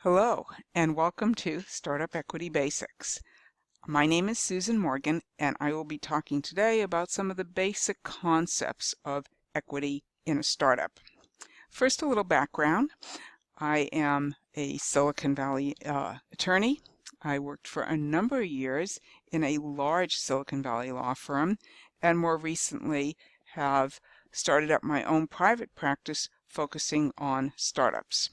Hello, and welcome to Startup Equity Basics. My name is Susan Morgan, and I will be talking today about some of the basic concepts of equity in a startup. First, a little background. I am a Silicon Valley attorney. I worked for a number of years in a large Silicon Valley law firm, and more recently have started up my own private practice focusing on startups.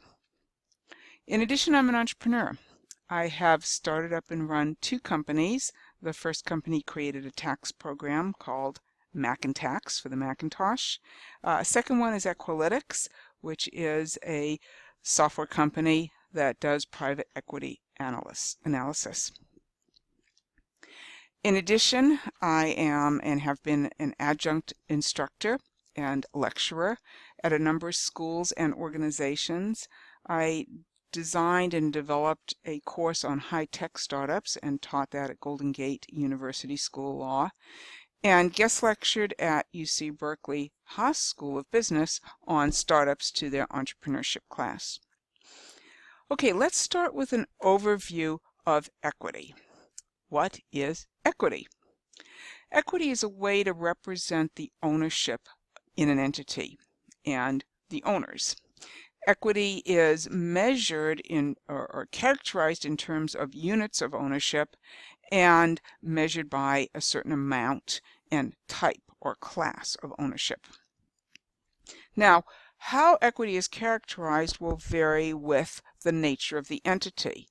In addition, I'm an entrepreneur. I have started up and run two companies. The first company created a tax program called Macintax for the Macintosh. Second one is Equalytics, which is a software company that does private equity analysis. In addition, I am and have been an adjunct instructor and lecturer at a number of schools and organizations. I designed and developed a course on high-tech startups and taught that at Golden Gate University School of Law, and guest lectured at UC Berkeley Haas School of Business on startups to their entrepreneurship class. Okay, let's start with an overview of equity. What is equity? Equity is a way to represent the ownership in an entity and the owners. Equity is measured in or characterized in terms of units of ownership and measured by a certain amount and type or class of ownership. Now, how equity is characterized will vary with the nature of the entity.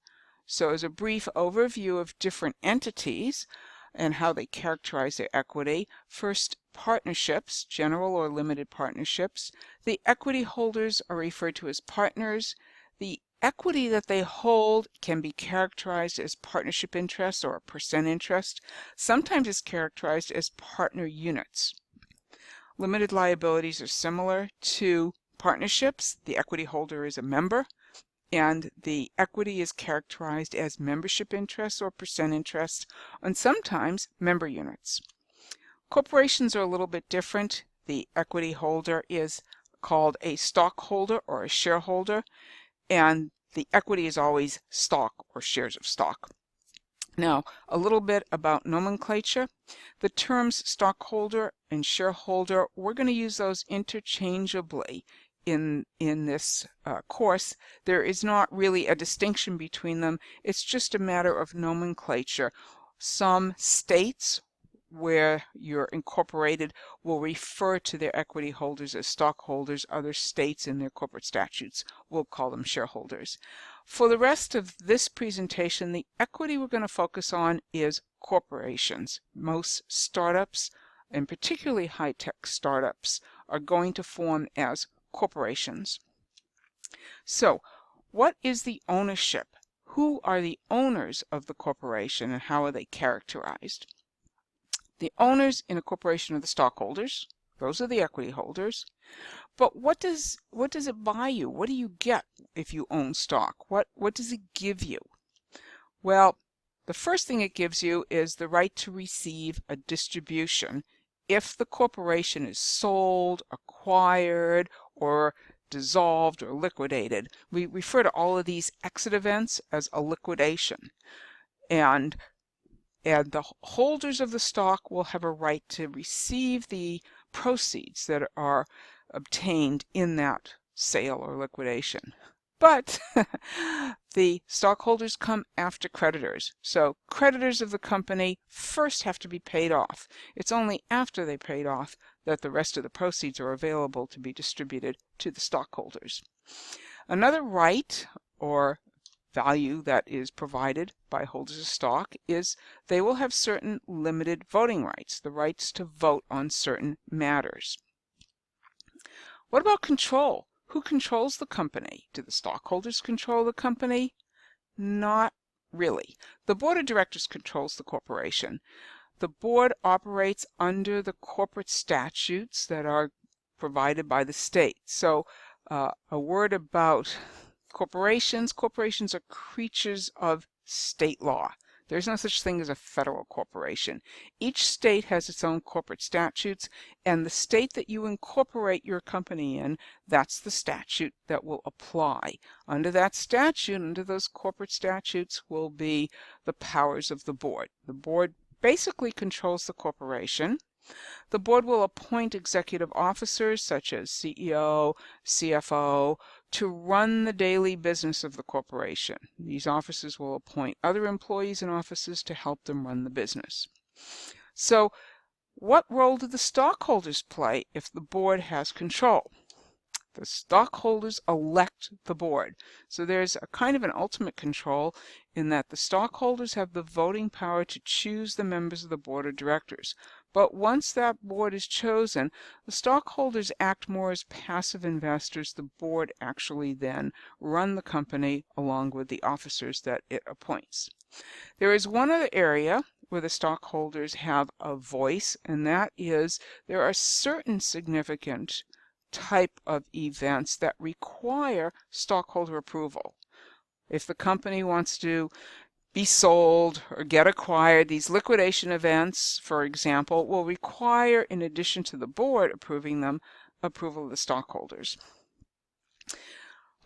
So as a brief overview of different entities and how they characterize their equity, first, partnerships, general or limited partnerships. The equity holders are referred to as partners. The equity that they hold can be characterized as partnership interest or a percent interest. Sometimes it's characterized as partner units. Limited liabilities are similar to partnerships. The equity holder is a member, and the equity is characterized as membership interest or percent interest, and sometimes member units. Corporations are a little bit different. The equity holder is called a stockholder or a shareholder, and the equity is always stock or shares of stock. Now, a little bit about nomenclature. The terms stockholder and shareholder, we're going to use those interchangeably in this course. There is not really a distinction between them. It's just a matter of nomenclature. Some states where you're incorporated will refer to their equity holders as stockholders. Other states in their corporate statutes will call them shareholders. For the rest of this presentation, the equity we're going to focus on is corporations. Most startups, and particularly high-tech startups, are going to form as corporations. So, what is the ownership? Who are the owners of the corporation and how are they characterized? The owners in a corporation are the stockholders. Those are the equity holders. But what does it buy you? What do you get if you own stock? What does it give you? Well, the first thing it gives you is the right to receive a distribution if the corporation is sold, acquired, or dissolved or liquidated. We refer to all of these exit events as a liquidation. And the holders of the stock will have a right to receive the proceeds that are obtained in that sale or liquidation. But the stockholders come after creditors. So creditors of the company first have to be paid off. It's only after they paid off that the rest of the proceeds are available to be distributed to the stockholders. Another right or value that is provided by holders of stock is they will have certain limited voting rights, the rights to vote on certain matters. What about control? Who controls the company? Do the stockholders control the company? Not really. The board of directors controls the corporation. The board operates under the corporate statutes that are provided by the state. So a word about corporations. Corporations are creatures of state law. There's no such thing as a federal corporation. Each state has its own corporate statutes, and the state that you incorporate your company in, that's the statute that will apply. Under that statute, under those corporate statutes, will be the powers of the board. The board basically controls the corporation. The board will appoint executive officers such as CEO, CFO, to run the daily business of the corporation. These officers will appoint other employees and officers to help them run the business. So, what role do the stockholders play if the board has control? The stockholders elect the board. So there's a kind of an ultimate control in that the stockholders have the voting power to choose the members of the board of directors. But once that board is chosen, the stockholders act more as passive investors. The board actually then run the company along with the officers that it appoints. There is one other area where the stockholders have a voice, and that is there are certain significant type of events that require stockholder approval. If the company wants to be sold or get acquired, these liquidation events, for example, will require, in addition to the board approving them, approval of the stockholders.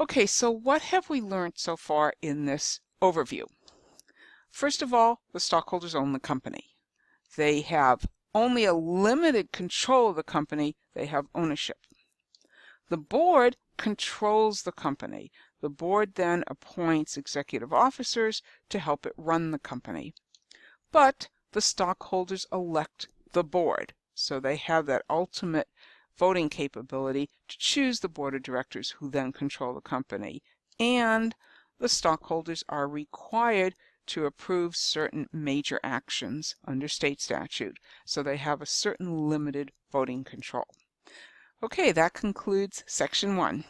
Okay, so what have we learned so far in this overview? First of all, the stockholders own the company. They have only a limited control of the company. They have ownership. The board controls the company. The board then appoints executive officers to help it run the company. But the stockholders elect the board, so they have that ultimate voting capability to choose the board of directors who then control the company. And the stockholders are required to approve certain major actions under state statute, so they have a certain limited voting control. Okay, that concludes section 1.